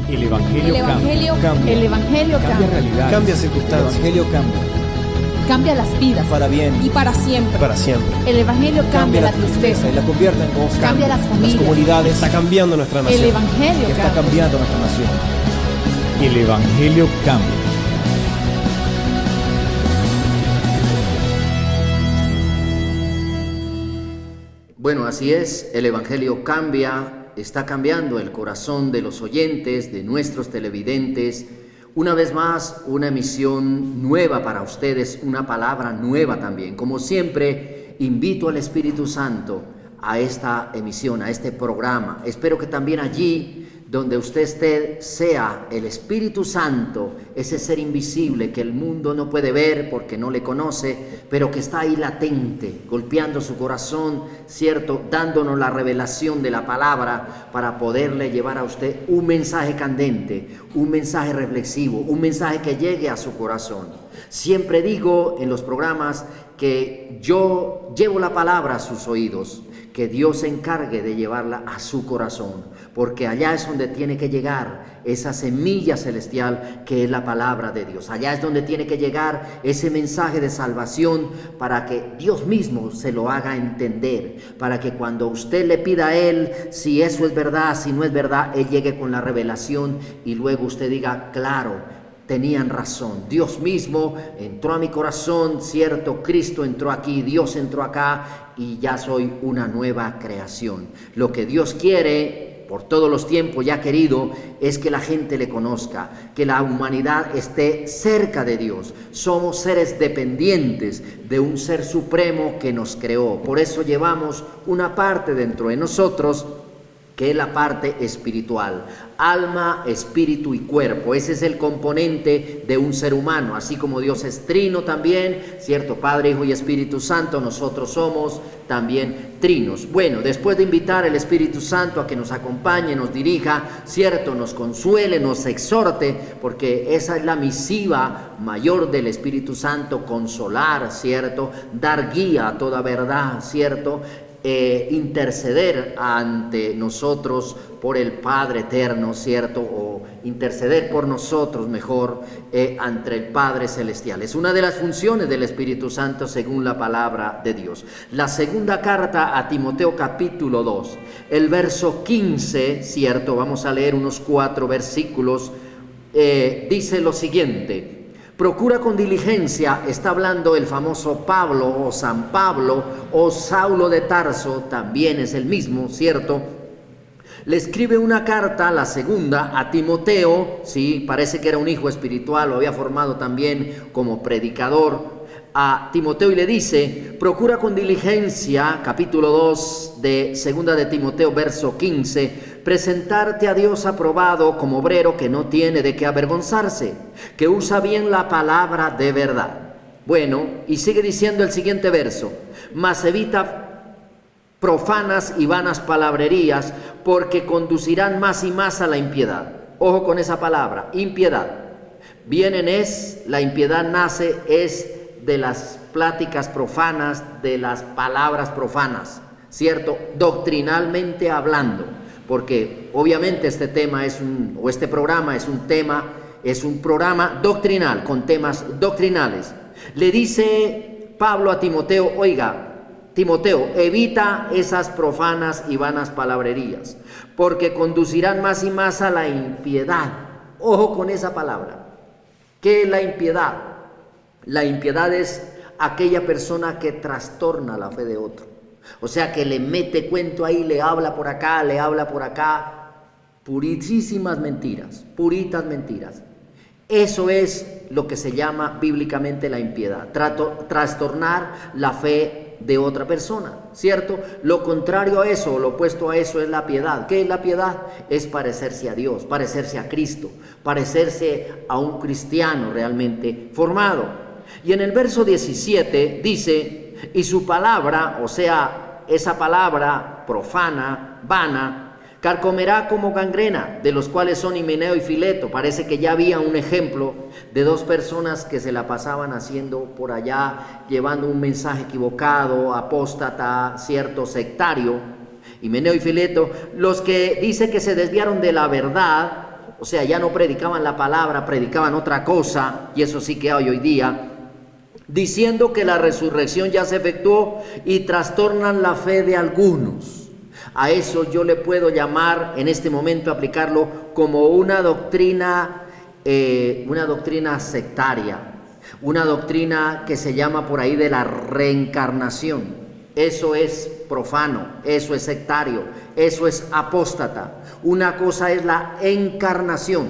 El Evangelio cambia. El Evangelio Cambia cambia. realidades. Cambia El circunstancias. Evangelio cambia. Cambia las vidas. Para bien. Y para siempre. Para siempre. El Evangelio cambia la tristeza. y la convierte en gozo. Cambia las Las familias. comunidades. Está cambiando nuestra nación. El Evangelio Está cambia. cambiando nuestra nación. El Evangelio cambia. Bueno, así es, el Evangelio cambia, está cambiando el corazón de los oyentes, de nuestros televidentes. Una vez más, una emisión nueva para ustedes, una palabra nueva también. Como siempre, invito al Espíritu Santo a esta emisión, a este programa. Espero que también allí donde usted esté sea el Espíritu Santo, ese ser invisible que el mundo no puede ver porque no le conoce, pero que está ahí latente, golpeando su corazón, ¿cierto? Dándonos la revelación de la palabra para poderle llevar a usted un mensaje candente, un mensaje reflexivo, un mensaje que llegue a su corazón. Siempre digo en los programas que yo llevo la palabra a sus oídos, que Dios se encargue de llevarla a su corazón, porque allá es donde tiene que llegar esa semilla celestial que es la palabra de Dios. Allá es donde tiene que llegar ese mensaje de salvación para que Dios mismo se lo haga entender, para que cuando usted le pida a Él si eso es verdad, si no es verdad, Él llegue con la revelación y luego usted diga, claro, tenían razón, Dios mismo entró a mi corazón, cierto, Cristo entró aquí, Dios entró acá y ya soy una nueva creación. Lo que Dios quiere, por todos los tiempos ya querido, es que la gente le conozca, que la humanidad esté cerca de Dios. Somos seres dependientes de un ser supremo que nos creó. Por eso llevamos una parte dentro de nosotros que es la parte espiritual, alma, espíritu y cuerpo. Ese es el componente de un ser humano, así como Dios es trino también, ¿cierto? Padre, Hijo y Espíritu Santo, nosotros somos también trinos. Bueno, después de invitar al Espíritu Santo a que nos acompañe, nos dirija, ¿cierto? Nos consuele, nos exhorte, porque esa es la misiva mayor del Espíritu Santo, consolar, ¿cierto? Dar guía a toda verdad, ¿cierto? Interceder ante nosotros por el Padre eterno, ¿cierto? O interceder por nosotros mejor ante el Padre celestial. Es una de las funciones del Espíritu Santo según la palabra de Dios. La segunda carta a Timoteo capítulo 2, el verso 15, ¿cierto? Vamos a leer unos 4 versículos. Dice lo siguiente: procura con diligencia, está hablando el famoso Pablo o San Pablo o Saulo de Tarso, también es el mismo, ¿cierto? Le escribe una carta, la segunda, a Timoteo, sí, parece que era un hijo espiritual, lo había formado también como predicador, a Timoteo, y le dice, procura con diligencia, capítulo 2 de segunda de Timoteo, verso 15, presentarte a Dios aprobado como obrero que no tiene de qué avergonzarse, que usa bien la palabra de verdad. Bueno, y sigue diciendo el siguiente verso, mas evita profanas y vanas palabrerías, porque conducirán más y más a la impiedad. Ojo con esa palabra, impiedad. La impiedad nace, es de las pláticas profanas, de las palabras profanas, ¿cierto? Doctrinalmente hablando, porque obviamente este programa es un programa doctrinal, con temas doctrinales. Le dice Pablo a Timoteo, oiga, Timoteo, evita esas profanas y vanas palabrerías, porque conducirán más y más a la impiedad. Ojo con esa palabra. ¿Qué es la impiedad? La impiedad es aquella persona que trastorna la fe de otro. O sea, que le mete cuento ahí, le habla por acá, purísimas mentiras, puritas mentiras. Eso es lo que se llama bíblicamente la impiedad, trastornar la fe de otra persona, ¿cierto? Lo contrario a eso, o lo opuesto a eso es la piedad. ¿Qué es la piedad? Es parecerse a Dios, parecerse a Cristo, parecerse a un cristiano realmente formado. Y en el verso 17 dice, y su palabra, o sea, esa palabra profana, vana, carcomerá como gangrena, de los cuales son Himeneo y Fileto. Parece que ya había un ejemplo de dos personas que se la pasaban haciendo por allá, llevando un mensaje equivocado, apóstata, cierto, sectario. Himeneo y Fileto, los que dice que se desviaron de la verdad o sea, ya no predicaban la palabra, predicaban otra cosa, y eso sí que hay hoy día, diciendo que la resurrección ya se efectuó y trastornan la fe de algunos. A eso yo le puedo llamar, en este momento aplicarlo como una doctrina sectaria, una doctrina que se llama por ahí de la reencarnación. Eso es profano, eso es sectario, eso es apóstata. Una cosa es la encarnación,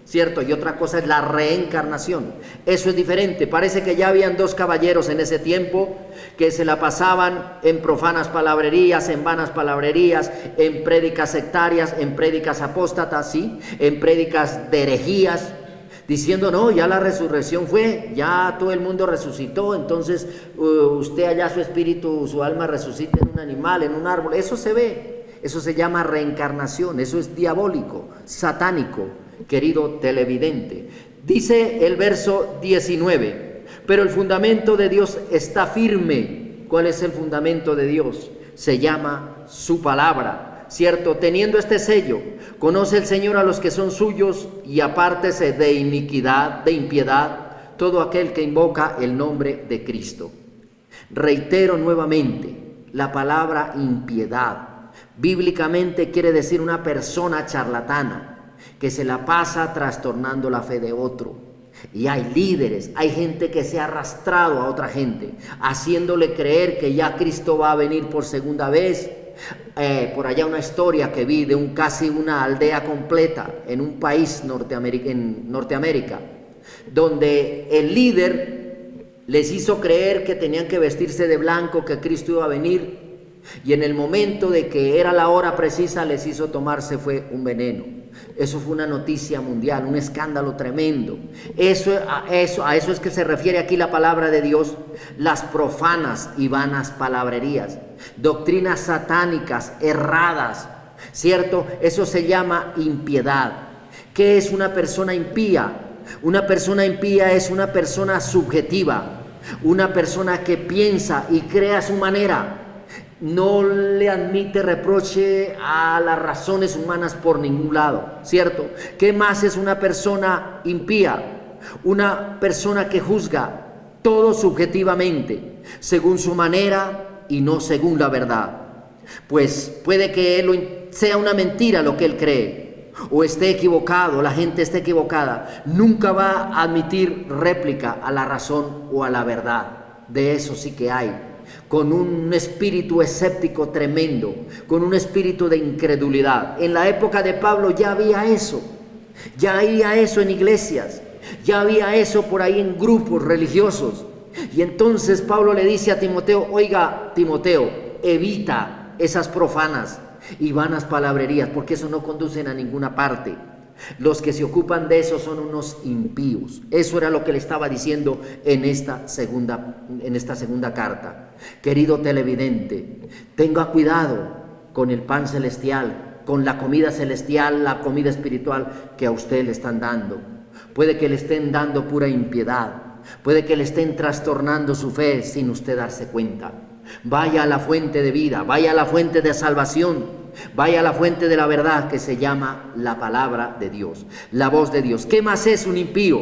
¿cierto? Y otra cosa es la reencarnación. Eso es diferente. Parece que ya habían dos caballeros en ese tiempo que se la pasaban en profanas palabrerías, en vanas palabrerías, en prédicas sectarias, en prédicas apóstatas, ¿sí? En prédicas de herejías, diciendo, no, ya la resurrección fue, ya todo el mundo resucitó, entonces usted allá su espíritu, su alma resucita en un animal, en un árbol. Eso se ve, eso se llama reencarnación, eso es diabólico, satánico, querido televidente. Dice el verso 19, pero el fundamento de Dios está firme. ¿Cuál es el fundamento de Dios? Se llama su palabra. ¿Cierto? Teniendo este sello, conoce el Señor a los que son suyos y apártese de iniquidad, de impiedad, todo aquel que invoca el nombre de Cristo. Reitero nuevamente, la palabra impiedad, bíblicamente quiere decir una persona charlatana, que se la pasa trastornando la fe de otro. Y hay líderes, hay gente que se ha arrastrado a otra gente, haciéndole creer que ya Cristo va a venir por segunda vez. Por allá una historia que vi de casi una aldea completa en un país en Norteamérica, donde el líder les hizo creer que tenían que vestirse de blanco, que Cristo iba a venir, y en el momento de que era la hora precisa les hizo tomarse fue un veneno. Eso fue una noticia mundial, un escándalo tremendo. A eso es que se refiere aquí la palabra de Dios, las profanas y vanas palabrerías, doctrinas satánicas, erradas, ¿cierto? Eso se llama impiedad. ¿Qué es una persona impía? Una persona impía es una persona subjetiva, una persona que piensa y cree a su manera. No le admite reproche a las razones humanas por ningún lado, ¿cierto? ¿Qué más es una persona impía? Una persona que juzga todo subjetivamente, según su manera y no según la verdad. Pues puede que sea una mentira lo que él cree, o esté equivocado, la gente esté equivocada. Nunca va a admitir réplica a la razón o a la verdad. De eso sí que hay. Con un espíritu escéptico tremendo, con un espíritu de incredulidad. En la época de Pablo ya había eso en iglesias, ya había eso por ahí en grupos religiosos. Y entonces Pablo le dice a Timoteo, oiga Timoteo, evita esas profanas y vanas palabrerías, porque eso no conducen a ninguna parte. Los que se ocupan de eso son unos impíos. Eso era lo que le estaba diciendo en esta segunda carta. Querido televidente, tenga cuidado con el pan celestial, con la comida celestial, la comida espiritual que a usted le están dando. Puede que le estén dando pura impiedad, puede que le estén trastornando su fe sin usted darse cuenta. Vaya a la fuente de vida, vaya a la fuente de salvación, vaya a la fuente de la verdad que se llama la palabra de Dios, la voz de Dios. ¿Qué más es un impío?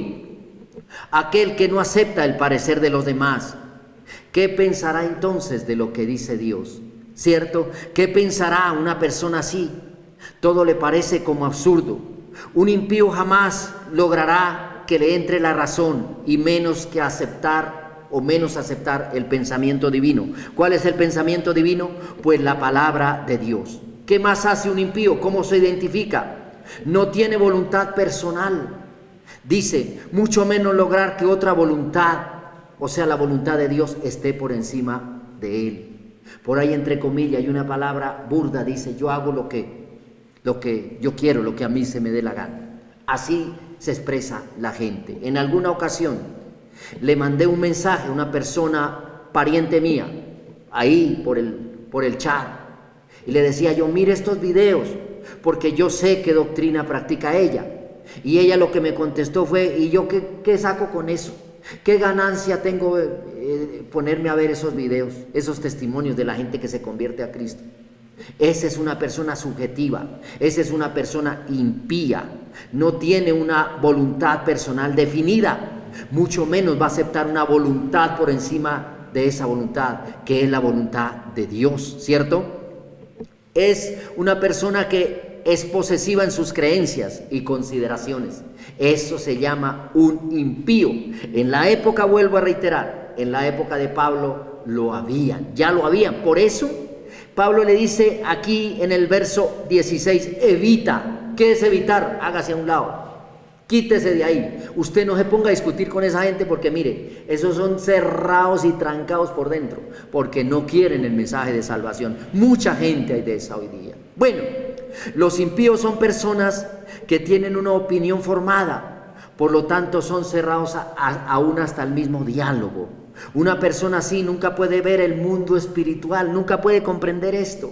Aquel que no acepta el parecer de los demás. ¿Qué pensará entonces de lo que dice Dios? ¿Cierto? ¿Qué pensará una persona así? Todo le parece como absurdo. Un impío jamás logrará que le entre la razón y menos aceptar el pensamiento divino. ¿Cuál es el pensamiento divino? Pues la palabra de Dios. ¿Qué más hace un impío? ¿Cómo se identifica? No tiene voluntad personal. Dice, mucho menos lograr que otra voluntad, o sea, la voluntad de Dios, esté por encima de él. Por ahí, entre comillas, hay una palabra burda, dice, yo hago lo que yo quiero, lo que a mí se me dé la gana. Así se expresa la gente. En alguna ocasión le mandé un mensaje a una persona pariente mía, ahí por el chat, y le decía yo, mire estos videos, porque yo sé qué doctrina practica ella. Y ella lo que me contestó fue, ¿y yo qué saco con eso? ¿Qué ganancia tengo ponerme a ver esos videos, esos testimonios de la gente que se convierte a Cristo? Esa es una persona subjetiva, esa es una persona impía. no tiene una voluntad personal definida, mucho menos va a aceptar una voluntad por encima de esa voluntad, que es la voluntad de Dios, ¿cierto? Es una persona que es posesiva en sus creencias y consideraciones. Eso se llama un impío. En la época, vuelvo a reiterar, en la época de Pablo ya lo habían. Por eso Pablo le dice aquí en el verso 16, evita. ¿Qué es evitar? Hágase a un lado, quítese de ahí. Usted no se ponga a discutir con esa gente, porque mire, esos son cerrados y trancados por dentro, porque no quieren el mensaje de salvación. Mucha gente hay de esa hoy día. Bueno, los impíos son personas que tienen una opinión formada, por lo tanto son cerrados aún hasta el mismo diálogo. Una persona así nunca puede ver el mundo espiritual, nunca puede comprender esto.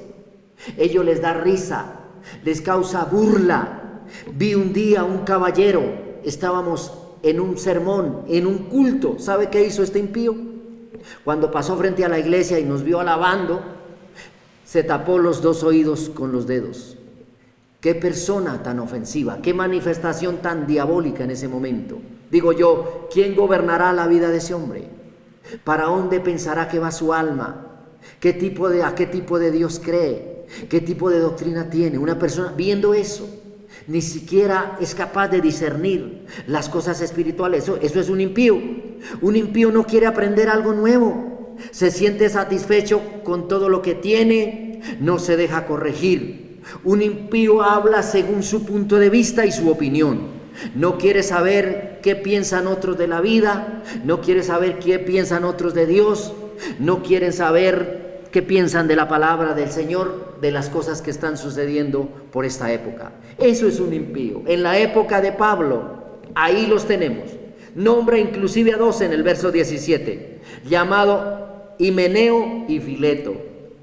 Ellos les da risa, les causa burla. Vi un día un caballero, estábamos en un sermón, en un culto. ¿Sabe qué hizo este impío? Cuando pasó frente a la iglesia y nos vio alabando, se tapó los dos oídos con los dedos. Qué persona tan ofensiva, qué manifestación tan diabólica en ese momento. Digo yo, ¿quién gobernará la vida de ese hombre? ¿Para dónde pensará que va su alma? ¿A qué tipo de Dios cree? ¿Qué tipo de doctrina tiene? Una persona viendo eso ni siquiera es capaz de discernir las cosas espirituales. Eso es un impío. Un impío no quiere aprender algo nuevo. Se siente satisfecho con todo lo que tiene, no se deja corregir. Un impío habla según su punto de vista y su opinión. No quiere saber qué piensan otros de la vida, no quiere saber qué piensan otros de Dios, no quieren saber qué piensan de la palabra del Señor, de las cosas que están sucediendo por esta época. Eso es un impío. En la época de Pablo, ahí los tenemos. Nombra inclusive a dos en el verso 17, llamado Himeneo y Fileto.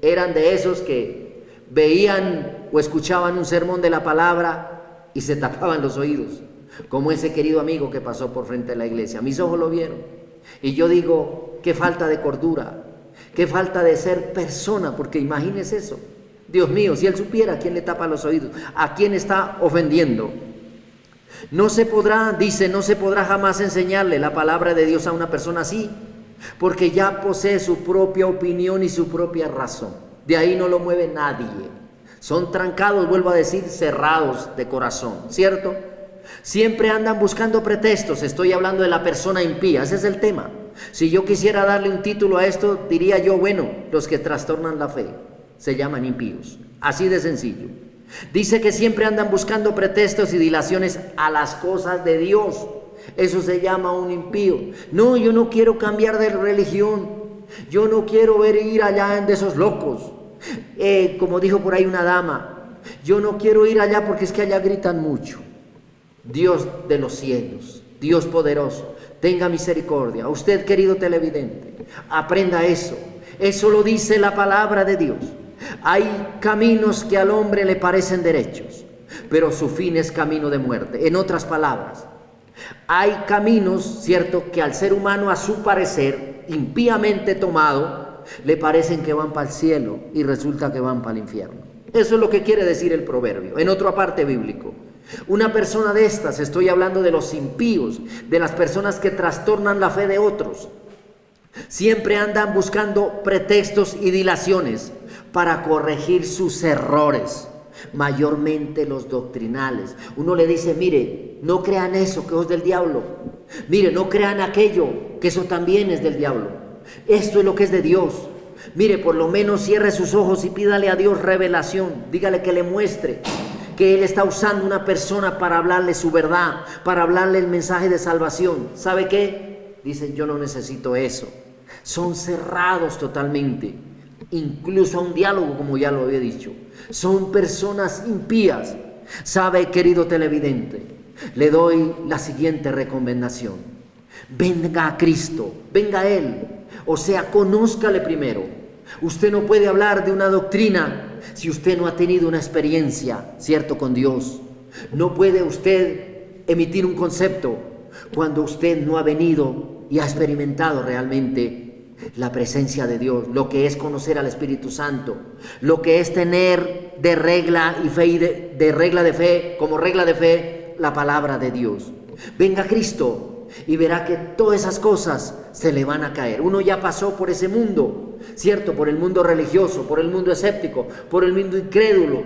Eran de esos que veían o escuchaban un sermón de la palabra y se tapaban los oídos, como ese querido amigo que pasó por frente de la iglesia. Mis ojos lo vieron y yo digo, qué falta de cordura, qué falta de ser persona, porque imagínese eso. Dios mío, si él supiera a quién le tapa los oídos, a quién está ofendiendo. No se podrá jamás enseñarle la palabra de Dios a una persona así, porque ya posee su propia opinión y su propia razón. De ahí no lo mueve nadie. Son trancados, vuelvo a decir, cerrados de corazón, ¿cierto? Siempre andan buscando pretextos. Estoy hablando de la persona impía, ese es el tema. Si yo quisiera darle un título a esto, diría yo, bueno, los que trastornan la fe se llaman impíos. Así de sencillo. Dice que siempre andan buscando pretextos y dilaciones a las cosas de Dios. Eso se llama un impío. No, yo no quiero cambiar de religión. Yo no quiero ir allá de esos locos. Como dijo por ahí una dama, yo no quiero ir allá porque es que allá gritan mucho. Dios de los cielos, Dios poderoso, tenga misericordia. Usted, querido televidente, aprenda eso. Eso lo dice la palabra de Dios. Hay caminos que al hombre le parecen derechos, pero su fin es camino de muerte. En otras palabras, hay caminos, cierto, que al ser humano, a su parecer, impíamente tomado, le parecen que van para el cielo y resulta que van para el infierno. Eso es lo que quiere decir el proverbio, en otra parte bíblico. Una persona de estas, estoy hablando de los impíos, de las personas que trastornan la fe de otros, siempre andan buscando pretextos y dilaciones para corregir sus errores, mayormente los doctrinales. Uno le dice, mire, no crean eso, que es del diablo. Mire, no crean aquello, que eso también es del diablo. Esto es lo que es de Dios. Mire, por lo menos cierre sus ojos y pídale a Dios revelación. Dígale que le muestre que Él está usando una persona para hablarle su verdad, para hablarle el mensaje de salvación. ¿Sabe qué? Dicen, yo no necesito eso. Son cerrados totalmente, incluso a un diálogo, como ya lo había dicho. Son personas impías. ¿Sabe, querido televidente? Le doy la siguiente recomendación. Venga a Cristo, venga a Él. O sea, conózcale primero. Usted no puede hablar de una doctrina si usted no ha tenido una experiencia, ¿cierto?, con Dios. No puede usted emitir un concepto cuando usted no ha venido y ha experimentado realmente la presencia de Dios, lo que es conocer al Espíritu Santo, lo que es tener de regla y fe, de regla de fe, como regla de fe, la palabra de Dios. Venga Cristo y verá que todas esas cosas se le van a caer. Uno ya pasó por ese mundo, ¿cierto? Por el mundo religioso, por el mundo escéptico, por el mundo incrédulo,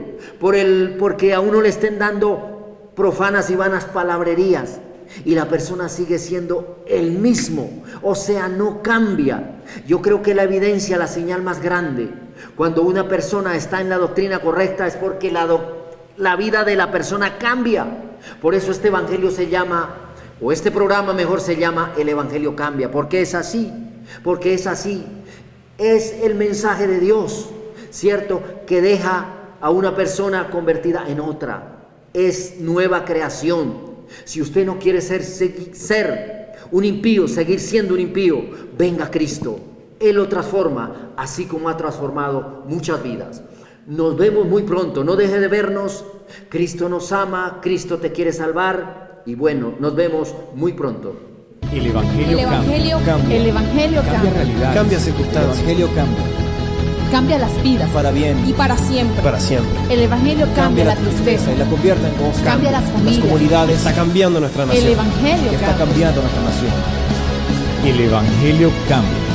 porque a uno le estén dando profanas y vanas palabrerías. Y la persona sigue siendo el mismo, o sea, no cambia. Yo creo que la evidencia, la señal más grande, cuando una persona está en la doctrina correcta es porque la vida de la persona cambia. Por eso este evangelio se llama, o este programa mejor se llama El Evangelio Cambia, porque es así, porque es así. Es el mensaje de Dios, ¿cierto? Que deja a una persona convertida en otra. Es nueva creación. Si usted no quiere ser un impío, seguir siendo un impío, venga Cristo. Él lo transforma, así como ha transformado muchas vidas. Nos vemos muy pronto, no deje de vernos. Cristo nos ama, Cristo te quiere salvar. Y bueno, nos vemos muy pronto. El Evangelio cambia. El Evangelio Cambia cambia. realidades. Cambia El circunstancias. Evangelio cambia. Cambia las vidas. Para bien. Y para siempre. Para siempre. El Evangelio cambia la tristeza. y la convierte en gozo. Cambia las familias. comunidades. Está cambiando nuestra El nación. Evangelio Está cambia. cambiando nuestra nación. El Evangelio cambia.